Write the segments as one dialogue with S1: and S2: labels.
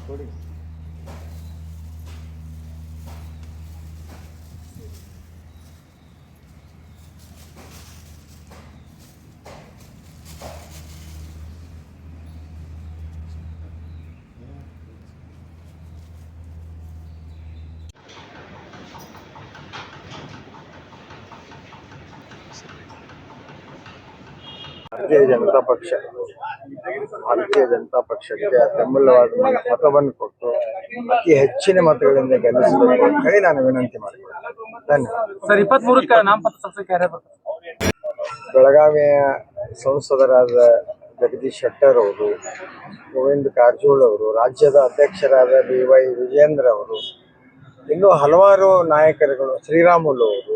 S1: ಕೊಡಿ.
S2: ಭಾರತೀಯ ಜನತಾ ಪಕ್ಷಕ್ಕೆ ಬೆಂಬಲವಾದ ಮತವನ್ನು ಕೊಟ್ಟು ಅತಿ ಹೆಚ್ಚಿನ ಮತಗಳಿಂದ ಗೆಲ್ಲಿಸಬೇಕು ಅಂತ ಹೇಳಿ ನಾನು ವಿನಂತಿ ಮಾಡಿಕೊಳ್ತೇನೆ. ಧನ್ಯವಾದ.
S1: ಸರ್, 23ಕ್ಕೆ ನಾಮಪತ್ರ ಸಲ್ಲಿಸಕ್ಕೆ ಯಾರೇ ಬರ್ತಾರೆ?
S2: ಬೆಳಗಾವಿಯ ಸಂಸದರಾದ ಜಗದೀಶ್ ಶೆಟ್ಟರ್ ಅವರು, ಗೋವಿಂದ ಕಾರಜೋಳ ಅವರು, ರಾಜ್ಯದ ಅಧ್ಯಕ್ಷರಾದ BY ವಿಜೇಂದ್ರ ಅವರು, ಇನ್ನೂ ಹಲವಾರು ನಾಯಕರುಗಳು, ಶ್ರೀರಾಮುಲು ಅವರು,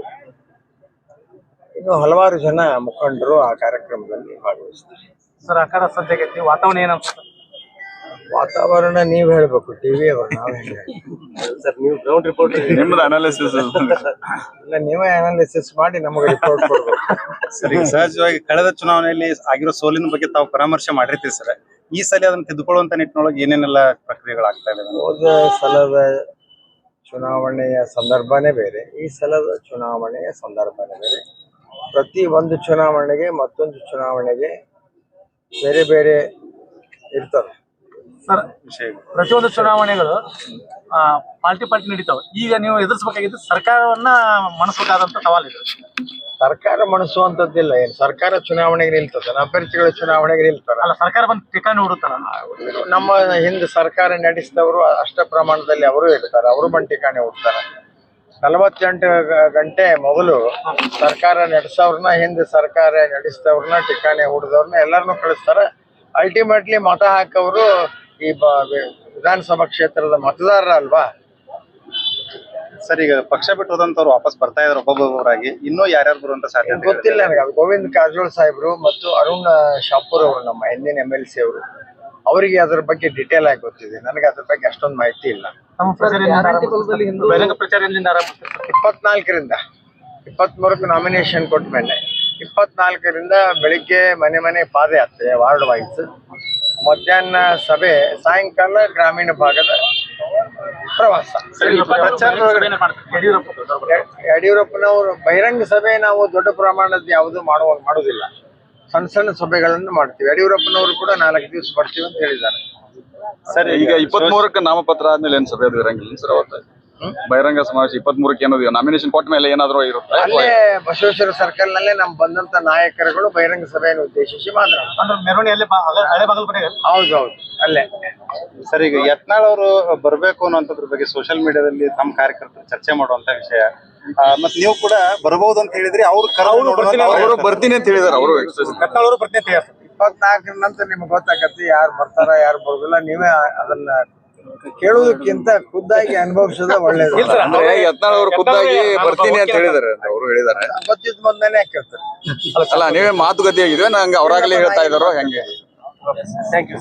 S2: ಇನ್ನು ಹಲವಾರು ಜನ ಮುಖಂಡರು ಆ ಕಾರ್ಯಕ್ರಮದಲ್ಲಿ ಭಾಗವಹಿಸ್ತಾರೆ.
S1: ಸರ್, ಆಕಾರ ಸದ್ಯಕ್ಕೆ ವಾತಾವರಣ ಏನನ್ಸುತ್ತೆ?
S2: ವಾತಾವರಣ ನೀವು ಹೇಳ್ಬೇಕು, ಟಿವಿ ಅವರು, ನಾವು ಹೆಂಗೆ
S1: ಸರ್, ನೀವು ಗ್ರೌಂಡ್ ರಿಪೋರ್ಟ್
S3: ನಿಮ್ಮದು ಅನಾಲಿಸಿಸ್
S2: ಇಲ್ಲ, ನೀವೇ ಅನಾಲಿಸಿಸ್ ಮಾಡಿ ನಮಗೆ ರಿಪೋರ್ಟ್ ಕೊಡ್ಬೇಕು.
S3: ಸರ್, ಈಗ ಸಹಜವಾಗಿ ಕಳೆದ ಚುನಾವಣೆಯಲ್ಲಿ ಆಗಿರೋ ಸೋಲಿನ ಬಗ್ಗೆ ತಾವು ಪರಾಮರ್ಶೆ ಮಾಡಿರ್ತೀವಿ ಸರ್. ಈ ಸಲ ಅದನ್ನ ತಿದ್ದುಕೊಳ್ಳುವಂತ ನಿಟ್ಟಿನೊಳಗೆ ಏನೇನೆಲ್ಲ ಪ್ರಕ್ರಿಯೆಗಳಾಗ್ತಾ ಇದೆ?
S2: ಹೋದ ಸಲದ ಚುನಾವಣೆಯ ಸಂದರ್ಭನೇ ಬೇರೆ, ಈ ಸಲದ ಚುನಾವಣೆಯ ಸಂದರ್ಭನೇ ಬೇರೆ. ಪ್ರತಿ ಒಂದು ಚುನಾವಣೆಗೆ ಮತ್ತೊಂದು ಚುನಾವಣೆಗೆ ಬೇರೆ ಬೇರೆ ಇರ್ತವೆ.
S1: ಸರ್, ಪ್ರತಿಯೊಂದು ಚುನಾವಣೆಗಳು ಪಾರ್ಟಿ ನಡೀತಾವೆ. ಈಗ ನೀವು ಎದುರಿಸಬೇಕಾಗಿದ್ದು ಸರ್ಕಾರವನ್ನ ಮಣಿಸಬೇಕಾದಂತ ಸವಾಲಿದೆ.
S2: ಸರ್ಕಾರ ಮಣಿಸುವಂತದ್ದಿಲ್ಲ. ಏನು ಸರ್ಕಾರ ಚುನಾವಣೆಗೆ ನಿಲ್ತದೆ, ಅಭ್ಯರ್ಥಿಗಳ ಚುನಾವಣೆಗೆ ನಿಲ್ತಾರೆ.
S1: ಅಲ್ಲ, ಸರ್ಕಾರ ಬಂದು ಠಿಕಾಣಿ ಹುಡುಕ್ತಾರ.
S2: ನಮ್ಮ ಹಿಂದೆ ಸರ್ಕಾರ ನಡೆಸಿದವರು ಅಷ್ಟ ಪ್ರಮಾಣದಲ್ಲಿ ಅವರು ಇರ್ತಾರೆ, ಅವರು ಬಂದು ಠಿಕಾಣಿ ಹುಡ್ತಾರೆ. 48 ಗಂಟೆ ಮೊದಲು ಸರ್ಕಾರ ನಡೆಸೋರ್ನ, ಹಿಂದೆ ಸರ್ಕಾರ ನಡೆಸಿದವ್ರನ್ನ, ಠಿಕಾಣಿ ಹುಡ್ದವ್ರನ್ನ ಎಲ್ಲರನ್ನೂ ಕಳಿಸ್ತಾರೆ. ಅಲ್ಟಿಮೇಟ್ಲಿ ಮತ ಹಾಕೋರು ಈ ವಿಧಾನಸಭಾ ಕ್ಷೇತ್ರದ ಮತದಾರರ ಅಲ್ವಾ?
S3: ಸರ್, ಈಗ ಪಕ್ಷ ಬಿಟ್ಟು ಹೋದಂತವ್ರು ವಾಪಸ್ ಬರ್ತಾ ಇದಾರೆ ಒಬ್ಬೊಬ್ಬರಾಗಿ. ಇನ್ನೂ ಯಾರ್ಯಾರು ಬರುವಂತ ಸಾಧ್ಯತೆ
S2: ಗೊತ್ತಿಲ್ಲ ನನಗೆ. ಅದು ಗೋವಿಂದ ಕಾರಜೋಳ ಸಾಹೇಬ್ರು ಮತ್ತು ಅರುಣ್ ಶಾಪೂರ್ ಅವರು, ನಮ್ಮ ಹಿಂದಿನ MLC ಅವರು, ಅವರಿಗೆ ಅದ್ರ ಬಗ್ಗೆ ಡಿಟೇಲ್ ಆಗಿ ಗೊತ್ತಿದೆ. ನನಗೆ ಅದ್ರ ಬಗ್ಗೆ ಅಷ್ಟೊಂದು ಮಾಹಿತಿ ಇಲ್ಲ.
S1: ಬಹಿರಂಗ ಪ್ರಚಾರ
S2: 24ರಿಂದ 23ಕ್ಕೆ ನಾಮಿನೇಷನ್ ಕೊಟ್ಟ ಮೇಲೆ 24ರಿಂದ ಬೆಳಿಗ್ಗೆ ಮನೆ ಪಾದಯಾತ್ರೆ ವಾರ್ಡ್ ವೈಸ್, ಮಧ್ಯಾಹ್ನ ಸಭೆ, ಸಾಯಂಕಾಲ ಗ್ರಾಮೀಣ ಭಾಗದ ಪ್ರವಾಸ. ಯಡಿಯೂರಪ್ಪನವರು ಬಹಿರಂಗ ಸಭೆ ನಾವು ದೊಡ್ಡ ಪ್ರಮಾಣದ ಯಾವುದು ಮಾಡುವುದಿಲ್ಲ, ಸಣ್ಣ ಸಣ್ಣ ಸಭೆಗಳನ್ನು ಮಾಡ್ತೀವಿ. ಯಡಿಯೂರಪ್ಪನವರು ಕೂಡ 4 ದಿವಸ ಬರ್ತೀವಿ ಅಂತ ಹೇಳಿದ್ದಾರೆ.
S3: ಸರ್, ಈಗ 23ಕ್ಕೆ ನಾಮಪತ್ರ ಆದ್ಮೇಲೆ ಏನ್ ಸಭೆ ಅದು ಇರಂಗಿಲ್ಲ ಸರ್? ಅವತ್ತು ಬಹಿರಂಗ ಸಮಾವೇಶ 23ಕ್ಕೆ ಏನೋ ನಾಮಿನೇಷನ್ ಕೊಟ್ಟ ಮೇಲೆ ಏನಾದ್ರು ಇರುತ್ತೆ?
S2: ಅಲ್ಲೇ ಬಸವೇಶ್ವರ ಸರ್ಕಲ್ ನಲ್ಲೇ ನಮ್ ಬಂದಂತ ನಾಯಕರುಗಳು ಬಹಿರಂಗ ಸಭೆಯನ್ನು ಉದ್ದೇಶಿಸಿ ಮಾತನಾಡ್ತಾರೆ.
S1: ಮೆರವಣಿಗೆಯಲ್ಲಿ ಹಳೆ ಬಾಗಲಕೋಟೆ.
S2: ಹೌದೌದು, ಅಲ್ಲೇ.
S3: ಸರ್, ಈಗ ಯತ್ನಾಳ್ ಅವರು ಬರ್ಬೇಕು ಅನ್ನೋದ್ರ ಬಗ್ಗೆ ಸೋಷಿಯಲ್ ಮೀಡಿಯಾದಲ್ಲಿ ತಮ್ಮ ಕಾರ್ಯಕರ್ತರು ಚರ್ಚೆ ಮಾಡುವಂತ ವಿಷಯ, ಮತ್ ನೀವು ಕೂಡ ಬರಬಹುದು ಅಂತ ಹೇಳಿದ್ರಿ. ಅವರು ಬರ್ತೀನಿ ಅಂತ ಹೇಳಿದಾರೆ. ಅವರು
S1: ಯತ್ನಾಳ್ ಅವರು ಬರ್ತೀನಿ ಅಂತ ಹೇಳ್ತಾರೆ.
S2: 24 ನಂತರ ನಿಮ್ಗೆ ಗೊತ್ತಾಗತ್ತೆ ಯಾರು ಬರ್ತಾರ ಯಾರು ಬರೋದಿಲ್ಲ. ನೀವೇ ಅದನ್ನ ಕೇಳುವುದಕ್ಕಿಂತ ಖುದ್ದಾಗಿ ಅನುಭವಿಸೋದು ಒಳ್ಳೇದು.
S3: ಯತ್ನಾಳ್ ಅವರು ಖುದ್ದಾಗಿ ಬರ್ತೀನಿ ಅಂತ ಹೇಳಿದಾರೆ, ಅವರು ಹೇಳಿದಾರೆ.
S2: ಗೊತ್ತಿದ್ದ ಮೊದಲೇ ಕೇಳ್ತಾರೆ.
S3: ಅಲ್ಲ, ನೀವೇ ಮಾತುಕತೆ ಆಗಿದ್ವಿ, ನಂಗೆ ಅವರಾಗಲೇ ಹೇಳ್ತಾ ಇದಾರೋ ಹೆಂಗೆ?
S1: Thank you.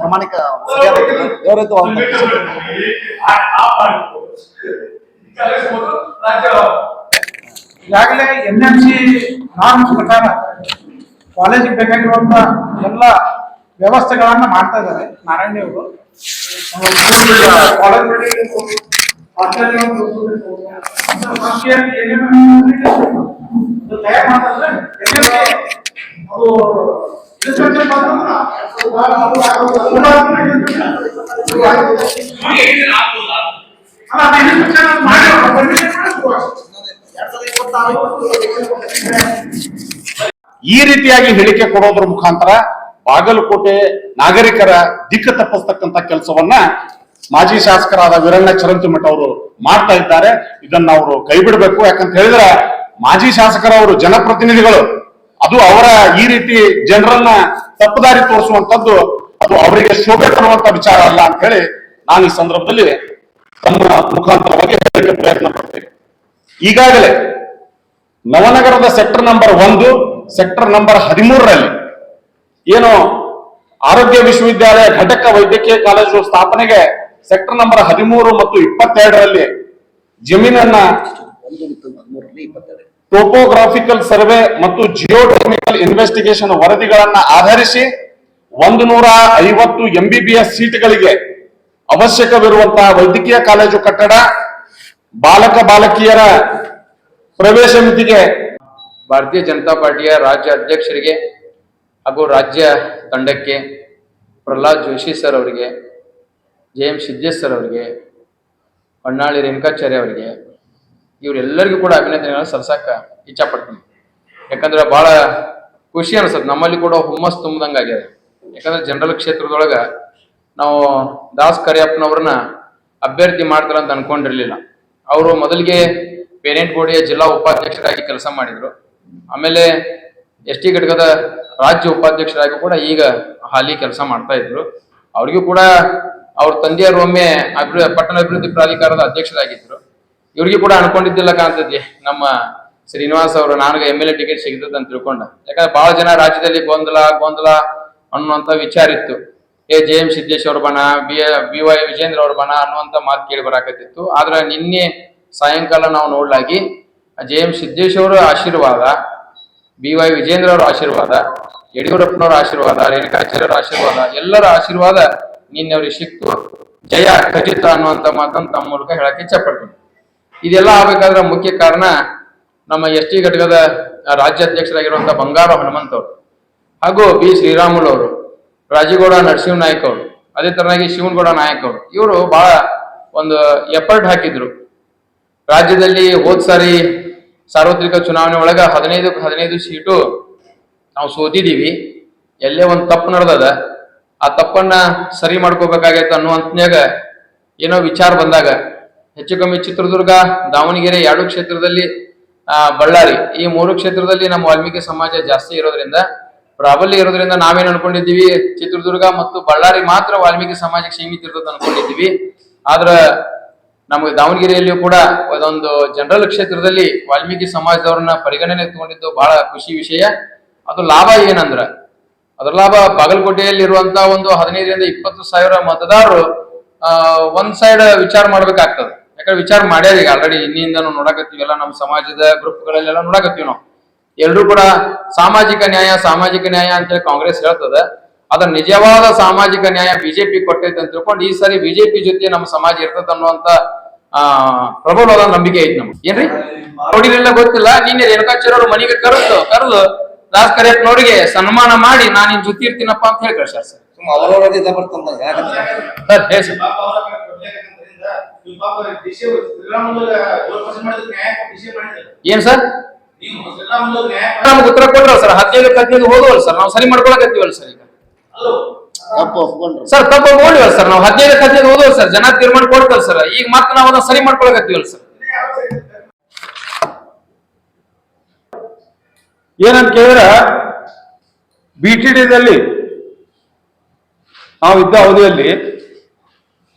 S4: ಪ್ರಾಮಾಣಿಕ
S5: ಈಗಾಗಲೇ NMC ನಾರ್ಮ್ಸ್ ಪ್ರಕಾರ ಕಾಲೇಜಿಗೆ ಬೇಕಾಗಿರುವಂತ ಎಲ್ಲ ವ್ಯವಸ್ಥೆಗಳನ್ನ ಮಾಡ್ತಾ ಇದ್ದಾರೆ ನಾರಾಯಣ ಅವರು.
S6: ಈ ರೀತಿಯಾಗಿ ಹೇಳಿಕೆ ಕೊಡೋದ್ರ ಮುಖಾಂತರ ಬಾಗಲಕೋಟೆ ನಾಗರಿಕರ ದಿಕ್ಕು ತಪ್ಪಿಸ್ತಕ್ಕಂತ ಕೆಲಸವನ್ನ ಮಾಜಿ ಶಾಸಕರಾದ ವೀರಣ್ಣ ಚರಂತಿಮಠ ಅವರು ಮಾಡ್ತಾ ಇದ್ದಾರೆ. ಇದನ್ನ ಅವರು ಕೈ ಬಿಡಬೇಕು. ಯಾಕಂತ ಹೇಳಿದ್ರೆ ಮಾಜಿ ಶಾಸಕರವರು ಜನಪ್ರತಿನಿಧಿಗಳು, ಅದು ಅವರ ಈ ರೀತಿ ಜನರನ್ನ ತಪ್ಪುದಾರಿ ತೋರಿಸುವಂತದ್ದು ಅದು ಅವರಿಗೆ ಶೋಭೆ ತರುವಂತ ವಿಚಾರ ಅಲ್ಲ ಅಂತ ಹೇಳಿ ನಾನು ಈ ಸಂದರ್ಭದಲ್ಲಿ ತಮ್ಮ ಮುಖಾಂತರವಾಗಿ ಹೇಳಲಿಕ್ಕೆ ಪ್ರಯತ್ನ ಪಡ್ತೇನೆ. ಈಗಾಗಲೇ ನವನಗರದ ಸೆಕ್ಟರ್ ನಂಬರ್ 1, ಸೆಕ್ಟರ್ ನಂಬರ್ 13ರಲ್ಲಿ ಏನು ಆರೋಗ್ಯ ವಿಶ್ವವಿದ್ಯಾಲಯ ಘಟಕ ವೈದ್ಯಕೀಯ ಕಾಲೇಜು ಸ್ಥಾಪನೆಗೆ ಸೆಕ್ಟರ್ ನಂಬರ್ 13 ಮತ್ತು 22ರಲ್ಲಿ ಜಮೀನನ್ನ ಟೋಪೋಗ್ರಾಫಿಕಲ್ ಸರ್ವೆ ಮತ್ತು ಜಿಯೋಟೆಕ್ನಿಕಲ್ ಇನ್ವೆಸ್ಟಿಗೇಷನ್ ವರದಿಗಳನ್ನ ಆಧರಿಸಿ 150 MBBS ಸೀಟ್ಗಳಿಗೆ ಅವಶ್ಯಕವಿರುವಂತಹ ವೈದ್ಯಕೀಯ ಕಾಲೇಜು ಕಟ್ಟಡ, ಬಾಲಕ ಬಾಲಕಿಯರ ಪ್ರವೇಶ ಮಿತಿಗೆ
S7: ಭಾರತೀಯ ಜನತಾ ಪಾರ್ಟಿಯ ರಾಜ್ಯ ಅಧ್ಯಕ್ಷರಿಗೆ ಹಾಗೂ ರಾಜ್ಯ ತಂಡಕ್ಕೆ ಪ್ರಹ್ಲಾದ್ ಜೋಶಿ ಸರ್ ಅವರಿಗೆ, JM ಸಿದ್ದೇಶ್ ಸರ್ ಅವರಿಗೆ, ಹೊನ್ನಾಳಿ ರೇಣುಕಾಚಾರ್ಯ ಅವರಿಗೆ, ಇವರೆಲ್ಲರಿಗೂ ಕೂಡ ಅಭಿನಂದನೆಗಳನ್ನು ಸಲ್ಲಿಸಕ್ಕ ಇಚ್ಛಪಡ್ತೀನಿ. ಯಾಕಂದ್ರೆ ಬಹಳ ಖುಷಿ ಅನ್ಸುತ್ತೆ, ನಮ್ಮಲ್ಲಿ ಕೂಡ ಹುಮ್ಮಸ್ ತುಂಬದಂಗಾಗಿದೆ. ಯಾಕಂದ್ರೆ ಜನರಲ್ ಕ್ಷೇತ್ರದೊಳಗ ನಾವು ದಾಸ್ ಕರಿಯಪ್ಪನವ್ರನ್ನ ಅಭ್ಯರ್ಥಿ ಮಾಡ್ತಾರ ಅಂತ ಅನ್ಕೊಂಡಿರ್ಲಿಲ್ಲ. ಅವರು ಮೊದಲಿಗೆ ಪೇರೆಂಟ್ ಬೋರ್ಡಿಯ ಜಿಲ್ಲಾ ಉಪಾಧ್ಯಕ್ಷರಾಗಿ ಕೆಲಸ ಮಾಡಿದ್ರು. ಆಮೇಲೆ ST ಘಟಕದ ರಾಜ್ಯ ಉಪಾಧ್ಯಕ್ಷರಾಗಿ ಕೂಡ ಈಗ ಹಾಲಿ ಕೆಲಸ ಮಾಡ್ತಾ ಇದ್ರು. ಅವ್ರಿಗೂ ಕೂಡ ಅವ್ರ ತಂದೆಯವರು ಒಮ್ಮೆ ಪಟ್ಟಣ ಅಭಿವೃದ್ಧಿ ಪ್ರಾಧಿಕಾರದ ಅಧ್ಯಕ್ಷರಾಗಿದ್ರು. ಇವ್ರಿಗೂ ಕೂಡ ಅನ್ಕೊಂಡಿದ್ದಿಲ್ಲ ಕಾಣ್ತದೆ ನಮ್ಮ ಶ್ರೀನಿವಾಸ್ ಅವರು ನನಗೆ MLA ಟಿಕೆಟ್ ಸಿಗ್ತದೆ ಅಂತ ತಿಳ್ಕೊಂಡ. ಯಾಕಂದ್ರೆ ಬಹಳ ಜನ ರಾಜ್ಯದಲ್ಲಿ ಗೊಂದಲ ಅನ್ನುವಂತ ವಿಚಾರ ಇತ್ತು. JM ಸಿದ್ದೇಶ್ ಅವ್ರ ಬಣ, BY ವಿಜೇಂದ್ರ ಅವ್ರ ಬಣ ಅನ್ನುವಂತ ಮಾತು ಕೇಳಿ ಬರಾಕತ್ತಿತ್ತು. ಆದ್ರೆ ನಿನ್ನೆ ಸಾಯಂಕಾಲ ನಾವು ನೋಡ್ಲಾಗಿ JM ಸಿದ್ದೇಶ್ ಅವರ ಆಶೀರ್ವಾದ, BY ವಿಜೇಂದ್ರ ಅವರ ಆಶೀರ್ವಾದ, ಯಡಿಯೂರಪ್ಪನವರ ಆಶೀರ್ವಾದ, ರೇಣುಕಾಚಾರ್ಯ ಅವರ ಆಶೀರ್ವಾದ, ಎಲ್ಲರ ಆಶೀರ್ವಾದ ನಿನ್ನೆ ಅವ್ರಿಗೆ ಸಿಕ್ತು. ಜಯ ಖಚಿತ ಅನ್ನುವಂತ ಮಾತನ್ನು ತಮ್ಮ ಮೂಲಕ ಹೇಳಕ್ಕೆ ಇಚ್ಛಪಡ್ತೀನಿ. ಇದೆಲ್ಲ ಆಗ್ಬೇಕಾದ್ರೆ ಮುಖ್ಯ ಕಾರಣ ನಮ್ಮ ST ಘಟಕದ ರಾಜ್ಯಾಧ್ಯಕ್ಷರಾಗಿರುವಂತಹ ಬಂಗಾರು ಹನುಮಂತ್ ಅವರು ಹಾಗೂ B ಶ್ರೀರಾಮುಲು ಅವರು, ರಾಜೀಗೌಡ ನರಸಿಂಹ ನಾಯ್ಕ ಅವರು, ಅದೇ ತರನಾಗಿ ಶಿವನಗೌಡ ನಾಯಕ್ ಅವರು, ಇವರು ಬಹಳ ಒಂದು ಎಫರ್ಟ್ ಹಾಕಿದ್ರು. ರಾಜ್ಯದಲ್ಲಿ ಹೋದ್ ಸಾರಿ ಸಾರ್ವತ್ರಿಕ ಚುನಾವಣೆ ಒಳಗ 15 ಸೀಟು ನಾವು ಸೋತಿದೀವಿ. ಎಲ್ಲೇ ಒಂದು ತಪ್ಪು ನಡೆದದ, ಆ ತಪ್ಪನ್ನ ಸರಿ ಮಾಡ್ಕೋಬೇಕಾಗೈತೆ ಅನ್ನುವಂತನ್ಯಾಗ ಏನೋ ವಿಚಾರ ಬಂದಾಗ ಹೆಚ್ಚು ಕಮ್ಮಿ ಚಿತ್ರದುರ್ಗ, ದಾವಣಗೆರೆ 2 ಕ್ಷೇತ್ರದಲ್ಲಿ, ಬಳ್ಳಾರಿ ಈ 3 ಕ್ಷೇತ್ರದಲ್ಲಿ ನಮ್ಮ ವಾಲ್ಮೀಕಿ ಸಮಾಜ ಜಾಸ್ತಿ ಇರೋದ್ರಿಂದ, ಪ್ರಾಬಲ್ಯ ಇರೋದ್ರಿಂದ ನಾವೇನ್ ಅನ್ಕೊಂಡಿದ್ದೀವಿ, ಚಿತ್ರದುರ್ಗ ಮತ್ತು ಬಳ್ಳಾರಿ ಮಾತ್ರ ವಾಲ್ಮೀಕಿ ಸಮಾಜಕ್ಕೆ ಸೀಮಿತ ಇರ್ತದೆ ಅನ್ಕೊಂಡಿದ್ದೀವಿ. ಆದ್ರ ನಮಗೆ ದಾವಣಗೆರೆಯಲ್ಲಿಯೂ ಕೂಡ ಒಂದೊಂದು ಜನರಲ್ ಕ್ಷೇತ್ರದಲ್ಲಿ ವಾಲ್ಮೀಕಿ ಸಮಾಜದವ್ರನ್ನ ಪರಿಗಣನೆ ತಗೊಂಡಿದ್ದು ಬಹಳ ಖುಷಿ ವಿಷಯ. ಅದು ಲಾಭ ಏನಂದ್ರ, ಅದ್ರ ಲಾಭ ಬಾಗಲಕೋಟೆಯಲ್ಲಿ ಇರುವಂತಹ ಒಂದು 15ರಿಂದ 20 ಸಾವಿರ ಮತದಾರರು ಒಂದ್ ಸೈಡ್ ವಿಚಾರ ಮಾಡ್ಬೇಕಾಗ್ತದೆ. ಯಾಕಂದ್ರೆ ವಿಚಾರ ಮಾಡ್ಯಾರ ಈಗ ಆಲ್ರೆಡಿ, ಇನ್ನಿಂದನೂ ನೋಡಕತ್ತೀವೆಲ್ಲ ನಮ್ಮ ಸಮಾಜದ ಗ್ರೂಪ್ಗಳಲ್ಲೆಲ್ಲ ನೋಡಕತ್ತೀವಿ ನಾವು. ಎಲ್ರು ಕೂಡ ಸಾಮಾಜಿಕ ನ್ಯಾಯ ಅಂತೇಳಿ ಕಾಂಗ್ರೆಸ್ ಹೇಳ್ತದೆ. ಅದ್ರ ನಿಜವಾದ ಸಾಮಾಜಿಕ ನ್ಯಾಯ BJP ಕೊಟ್ಟೈತೆ ಅಂತ ತಿಳ್ಕೊಂಡು ಈ ಸಾರಿ BJP ಜೊತೆ ನಮ್ಮ ಸಮಾಜ ಇರ್ತದೆ ಅನ್ನುವಂತ ಪ್ರಬಲವಾದ ನಂಬಿಕೆ ಐತಿ ನಮ್ಗೆ. ಏನ್ರಿ ನೋಡಿರೆಲ್ಲ ಗೊತ್ತಿಲ್ಲ, ನಿನ್ನೆ ರೇಣುಕಾಚಾರ್ಯ ಅವ್ರ ಮನೆಗೆ ಕರೆದು ದಾಸ್ ಕರಿಯಪ್ಪನವ್ರಿಗೆ ಸನ್ಮಾನ ಮಾಡಿ ನಾನು ನಿನ್ ಜೊತೆ ಇರ್ತೀನಪ್ಪ ಅಂತ ಹೇಳಿ ಕಳ್ಸ್ಯಾರ ಸರ್. ಏನ್ ಸರ್ ನಮ್ಗೆ ಉತ್ತರ ಕೊಟ್ರಲ್ಲ ಸರ್, 15 ಹೋದವಲ್ಲ ಸರ್, ನಾವು ಸರಿ ಮಾಡ್ಕೊಳಕತ್ತೀವಲ್ಲ ಸರ್. ಈಗ ಸರ್ ತಪ್ಪು ಒಪ್ಕೊಂಡಿವಲ್ಲ ಸರ್, ನಾವು 15 ಹೋದವಲ್ಲ ಸರ್, ಜನ ತೀರ್ಮಾನ ಕೊಡ್ತಲ್ಲ ಸರ್. ಈಗ ಮತ್ತೆ ನಾವು ಅದನ್ನ ಸರಿ ಮಾಡ್ಕೊಳಕತ್ತೀವಲ್ಲ ಸರ್.
S6: ಏನಂತ ಕೇಳಿದ್ರೆ, BTDದಲ್ಲಿ ನಾವು ಇದ್ದ ಅವಧಿಯಲ್ಲಿ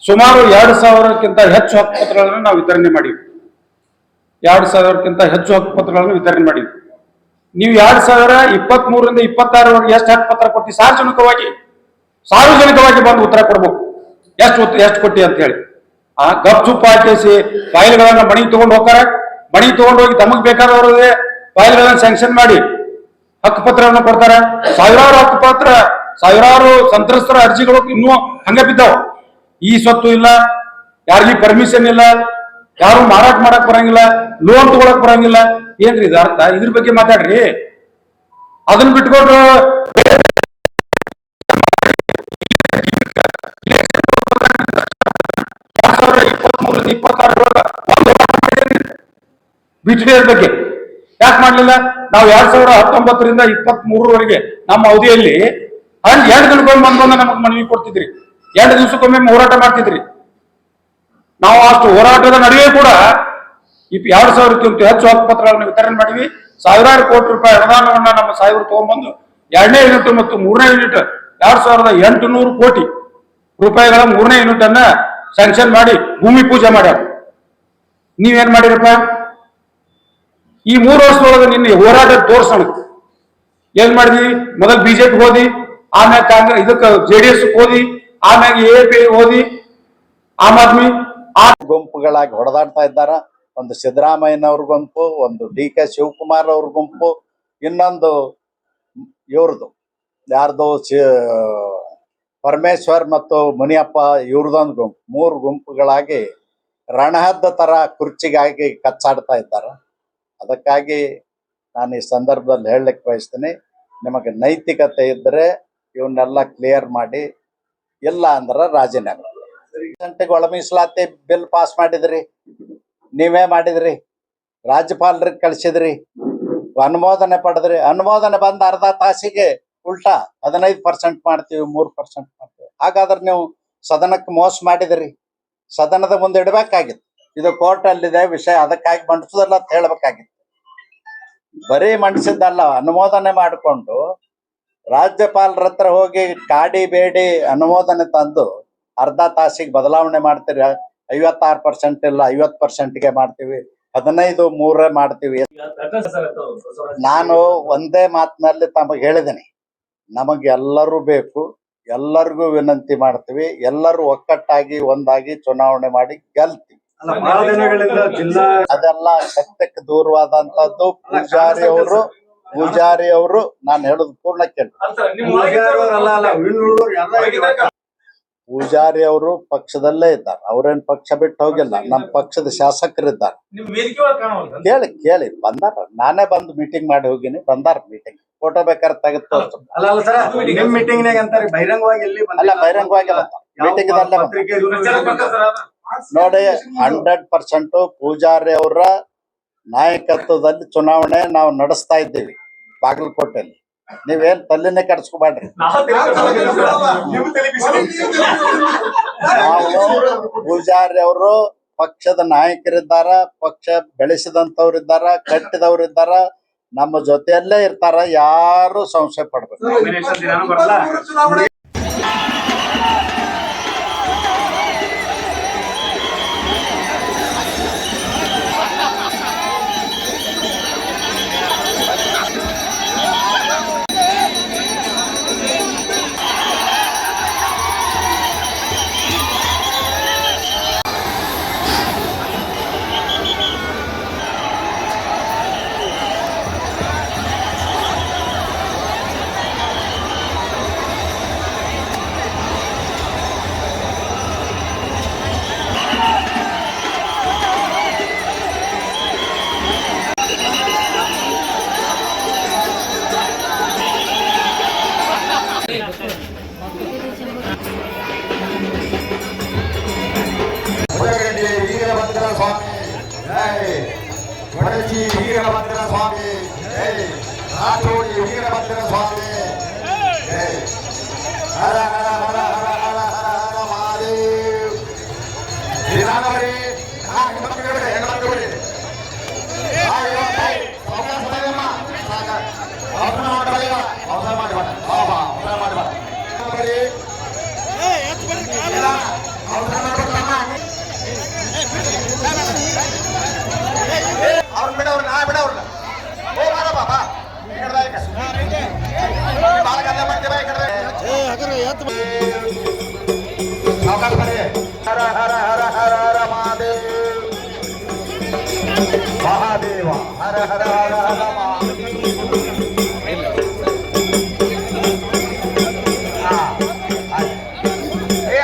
S6: ಸುಮಾರು 2000ಕ್ಕಿಂತ ಹೆಚ್ಚು ಹಕ್ಕುಪತ್ರಗಳನ್ನು ನಾವು ವಿತರಣೆ ಮಾಡಿವಿ. 2000ಕ್ಕಿಂತ ಹೆಚ್ಚು ಹಕ್ಕುಪತ್ರಗಳನ್ನು ವಿತರಣೆ ಮಾಡಿವಿ. ನೀವು 2023ರಿಂದ 26ರವರೆಗೆ ಎಷ್ಟು ಹಕ್ಕುಪತ್ರ ಕೊಟ್ಟಿ ಸಾರ್ವಜನಿಕವಾಗಿ ಬಂದು ಉತ್ತರ ಕೊಡ್ಬೇಕು, ಎಷ್ಟು ಕೊಟ್ಟಿ ಅಂತ ಹೇಳಿ. ಗಪ್ ಚುಪ್ಪ ಹಾಕಿಸಿ ಫೈಲ್ಗಳನ್ನ ಮಣಿಗೆ ತಗೊಂಡು ಹೋಗ್ತಾರೆ. ಮಣಿಗೆ ತಗೊಂಡು ಹೋಗಿ ತಮಗ್ ಬೇಕಾದವ್ರಿಗೆ ಫೈಲ್ಗಳನ್ನ ಸ್ಯಾಂಕ್ಷನ್ ಮಾಡಿ ಹಕ್ಕುಪತ್ರವನ್ನು ಕೊಡ್ತಾರೆ. ಸಾವಿರಾರು ಹಕ್ಕುಪತ್ರ, ಸಾವಿರಾರು ಸಂತ್ರಸ್ತರ ಅರ್ಜಿಗಳು ಇನ್ನೂ ಹಂಗ ಬಿದ್ದಾವ. ಈ ಸ್ವತ್ತು ಇಲ್ಲ, ಯಾರಿಗೂ ಪರ್ಮಿಷನ್ ಇಲ್ಲ, ಯಾರು ಮಾರಾಟ ಮಾಡಕ್ ಬರಂಗಿಲ್ಲ, ಲೋನ್ ತಗೊಳಕ್ ಬರಂಗಿಲ್ಲ. ಏನ್ರಿ ಇದು ಅರ್ಥ? ಇದ್ರ ಬಗ್ಗೆ ಮಾತಾಡ್ರಿ. ಅದನ್ನ ಬಿಟ್ಕೊಟ್ರು BTD ಬಗ್ಗೆ ಯಾಕೆ ಮಾಡ್ಲಿಲ್ಲ? ನಾವು 2019ರಿಂದ 23ರವರೆಗೆ ನಮ್ಮ ಅವಧಿಯಲ್ಲಿ 2 ದಿನಕ್ಕೊಮ್ಮೆ ಬಂದು ನಮಗ್ ಮನವಿ ಕೊಡ್ತಿದ್ರಿ, 2 ದಿವಸಕ್ಕೊಮ್ಮೆ ಹೋರಾಟ ಮಾಡ್ತಿದ್ರಿ. ನಾವು ಅಷ್ಟು ಹೋರಾಟದ ನಡುವೆ ಕೂಡ 2000ಕ್ಕಿಂತ ಹೆಚ್ಚು ಹಕ್ಕುಪತ್ರಗಳನ್ನು ವಿತರಣೆ ಮಾಡಿವಿ. ಸಾವಿರಾರು ಕೋಟಿ ರೂಪಾಯಿ ಅನುದಾನವನ್ನ ನಮ್ಮ ಸಾಹೇಬರು ತಗೊಂಡ್ಬಂದು 2ನೇ ಯೂನಿಟ್ ಮತ್ತು 3ನೇ ಯೂನಿಟ್ 2800 ಕೋಟಿ ರೂಪಾಯಿಗಳ 3ನೇ ಯೂನಿಟ್ ಅನ್ನ ಸ್ಯಾಂಕ್ಷನ್ ಮಾಡಿ ಭೂಮಿ ಪೂಜೆ ಮಾಡ್ಯಾರ. ನೀವೇನ್ ಮಾಡಿರಪ್ಪ? ಈ 3 ವರ್ಷದೊಳಗೆ ನಿನ್ನೆ ಹೋರಾಟ ತೋರ್ಸೋಣ. ಏನ್ ಮಾಡಿದ್ವಿ? ಮೊದಲು BJP ಹೋದಿ, ಆಮ್ಯಾಗ ಕಾಂಗ್ರೆಸ್, ಇದಕ್ಕೆ JDS ಹೋದಿ, ಆಮ್ಯಾಗ AAP ಹೋದಿ, ಆಮ್ ಆದ್ಮಿ ಆ
S2: ಗುಂಪುಗಳಾಗಿ ಹೊಡೆದಾಡ್ತಾ ಇದ್ದಾರ. ಒಂದು ಸಿದ್ದರಾಮಯ್ಯನವ್ರ ಗುಂಪು, ಒಂದು DK ಶಿವಕುಮಾರ್ ಅವ್ರ ಗುಂಪು, ಇನ್ನೊಂದು ಇವ್ರದ್ದು ಯಾರ್ದು ಪರಮೇಶ್ವರ್ ಮತ್ತು ಮುನಿಯಪ್ಪ ಇವ್ರದೊಂದು ಗುಂಪು, 3 ಗುಂಪುಗಳಾಗಿ ರಣಹದ್ದ ತರ ಕುರ್ಚಿಗಾಗಿ ಕಚ್ಚಾಡ್ತಾ ಇದ್ದಾರೆ. ಅದಕ್ಕಾಗಿ ನಾನು ಈ ಸಂದರ್ಭದಲ್ಲಿ ಹೇಳಲಿಕ್ಕೆ ಬಯಸ್ತೀನಿ, ನಿಮಗೆ ನೈತಿಕತೆ ಇದ್ದರೆ ಇವನ್ನೆಲ್ಲ ಕ್ಲಿಯರ್ ಮಾಡಿ, ಇಲ್ಲ ಅಂದ್ರೆ ರಾಜೀನಾಮೆ. ಗಂಟೆಗೆ ಒಳ ಮೀಸಲಾತಿ ಬಿಲ್ ಪಾಸ್ ಮಾಡಿದ್ರಿ, ನೀವೇ ಮಾಡಿದ್ರಿ, ರಾಜ್ಯಪಾಲರಿಗೆ ಕಳಿಸಿದ್ರಿ, ಅನುಮೋದನೆ ಪಡೆದ್ರಿ. ಅನುಮೋದನೆ ಬಂದ ಅರ್ಧ ತಾಸಿಗೆ ಉಲ್ಟಾ 15% ಮಾಡ್ತೀವಿ, 3% ಮಾಡ್ತೀವಿ. ಹಾಗಾದ್ರೆ ನೀವು ಸದನಕ್ಕೆ ಮೋಸ ಮಾಡಿದ್ರಿ, ಸದನದ ಮುಂದೆ ಇಡಬೇಕಾಗಿತ್ತು. ಇದು ಕೋರ್ಟ್ ಅಲ್ಲಿದೆ ವಿಷಯ, ಅದಕ್ಕಾಗಿ ಮಂಡಿಸೋದಲ್ಲ ಅಂತ ಹೇಳ್ಬೇಕಾಗಿತ್ತು. ಬರೀ ಮಂಡಿಸಿದ್ದಲ್ಲ, ಅನುಮೋದನೆ ಮಾಡಿಕೊಂಡು ರಾಜ್ಯಪಾಲರ ಹತ್ರ ಹೋಗಿ ಕಾಡಿ ಬೇಡಿ ಅನುಮೋದನೆ ತಂದು ಅರ್ಧ ತಾಸಿಗೆ ಬದಲಾವಣೆ ಮಾಡ್ತೀರಿ. 56% ಇಲ್ಲ 50%ಗೆ ಮಾಡ್ತೀವಿ, 15-3 ಮಾಡ್ತೀವಿ. ನಾನು ಒಂದೇ ಮಾತಿನಲ್ಲಿ ತಮಗೆ ಹೇಳಿದ್ದೀನಿ, ನಮಗೆ ಎಲ್ಲರೂ ಬೇಕು, ಎಲ್ಲರಿಗೂ ವಿನಂತಿ ಮಾಡ್ತೀವಿ, ಎಲ್ಲರೂ ಒಕ್ಕಟ್ಟಾಗಿ ಒಂದಾಗಿ ಚುನಾವಣೆ ಮಾಡಿ ಗೆಲ್ತೀವಿ. ಅದೆಲ್ಲ ಸತ್ಯಕ್ಕೆ ದೂರವಾದಂತದ್ದು. ಪೂಜಾರಿ ಅವರು ನಾನು ಹೇಳುದು ಪೂರ್ಣ ಕೇಳಿ. ಪೂಜಾರಿ ಅವರು ಪಕ್ಷದಲ್ಲೇ ಇದ್ದಾರೆ, ಅವ್ರೇನ್ ಪಕ್ಷ ಬಿಟ್ಟು ಹೋಗಿಲ್ಲ, ನಮ್ಮ ಪಕ್ಷದ ಶಾಸಕರಿದ್ದಾರೆ. ಕೇಳಿ ಬಂದಾರ, ನಾನೇ ಬಂದು ಮೀಟಿಂಗ್ ಮಾಡಿ ಹೋಗಿನಿ, ಬಂದಾರ ಮೀಟಿಂಗ್. ಫೋಟೋ ಬೇಕಾದ್ರೆ ತೆಗೆದು ತೋರಿಸ್ತು.
S3: ಬಹಿರಂಗವಾಗಿ
S2: ಅಲ್ಲ, ಬಹಿರಂಗವಾಗಿ ಮೀಟಿಂಗ್ ನೋಡಿ. 100% ಪೂಜಾರಿ ಅವರ ನಾಯಕತ್ವದಲ್ಲಿ ಚುನಾವಣೆ ನಾವು ನಡೆಸ್ತಾ ಇದ್ದೀವಿ ಬಾಗಲಕೋಟೆಯಲ್ಲಿ. ನೀವೇನ್ ತಲೆನೇ ಕೆಡಿಸ್ಕೋಬೇಡ್ರಿ. ನಾವು ಪೂಜಾರಿ ಅವರು ಪಕ್ಷದ ನಾಯಕರಿದ್ದಾರ, ಪಕ್ಷ ಬೆಳೆಸಿದಂತವ್ರಿದ್ದಾರ, ಕಟ್ಟಿದವ್ರಿದ್ದಾರ, ನಮ್ಮ ಜೊತೆಯಲ್ಲೇ ಇರ್ತಾರ, ಯಾರು ಸಂಶಯ ಪಡ್ಬೇಕು.
S8: ವೀರಭದ್ರ ಸ್ವಾಮಿ ಜೈ, ವಡಚಿ ವೀರಭದ್ರ ಸ್ವಾಮಿ ಜೈ, ರಾಠೋಡಿ ವೀರಭದ್ರ ಸ್ವಾಮಿ ಜೈ. ಹರ ಹರ ಹರ ಹರ ಹರ ಹರ ಹರ ಮಹಾದೇವ್. ಶ್ರೀರಾಮರೇ, ಹೆಣ್ಮಕ್ಳು ಬಿಡಿ, ಹೆಣ್ಮಕ್ಳು ಬಿಡಿ. ಅವಸರ ಮಾಡಬೇಡ, ಅವಸರ ಮಾಡಬೇಡ, ಅವಸರ ಮಾಡಬೇಡ. ಅವ್ರನ್ನ ಬಿಡವ್ರನ್ನ, ಬಿಡವ್ರನ್ನ. ಓ ಬಾರ ಬಾಬಾ, ಬಾಳ ಗದ್ದ ಮಾಡ್ತೇವೆ ಈ ಕಡೆ. ಅವಕಾಶ ಮಾಡಿ. ಹರ ಹರ ಹರ ಹರ ಹರ ಮಹಾದೇವ್, ಮಹಾದೇವ ಹರ ಹರ ಹರ ಹರ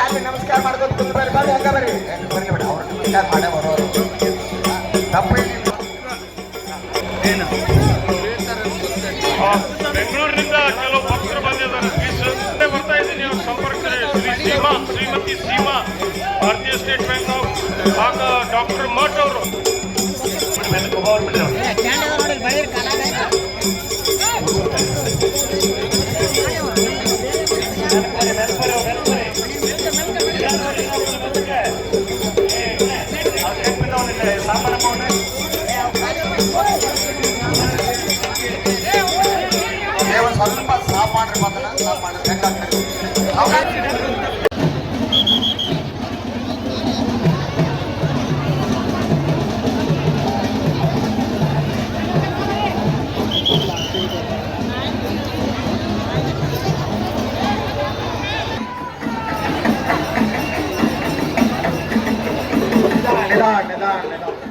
S8: ಅಲ್ಲಿ ನಮಸ್ಕಾರ ಮಾಡ್ಕೊಂಡು ಕುಂತು ಬರ್ರಿ, ಬರ್ರಿ, ಹಂಗ ಬರ್ರಿ, ಬರ್ಲಿ ಬಿಡ. ಅವ್ರು ನಮಸ್ಕಾರ ಮಾಡೇ ಬರೋರು ತಪ್ಪು.
S9: ಬೆಂಗಳೂರಿನಿಂದ ಕೆಲವು ಭಕ್ತರು ಬಂದಿದ್ದಾರೆ. ಬರ್ತಾ ಇದ್ದೀನಿ, ಅವ್ರ ಸಂಪರ್ಕ ಶ್ರೀಮತಿ ಸೀಮಾ, ಭಾರತೀಯ state bank of doctor Math ಅವರು.
S8: ಸ್ವಲ್ಪ ಸಾಫ್ ಮಾಡ್ರಿ, ಮಕ್ಕಳ ಸಾಫ್ ಮಾಡ್ರಿ, ಹೆಂಗಾಗ್ತದೆ.
S2: ನಿಧಾನ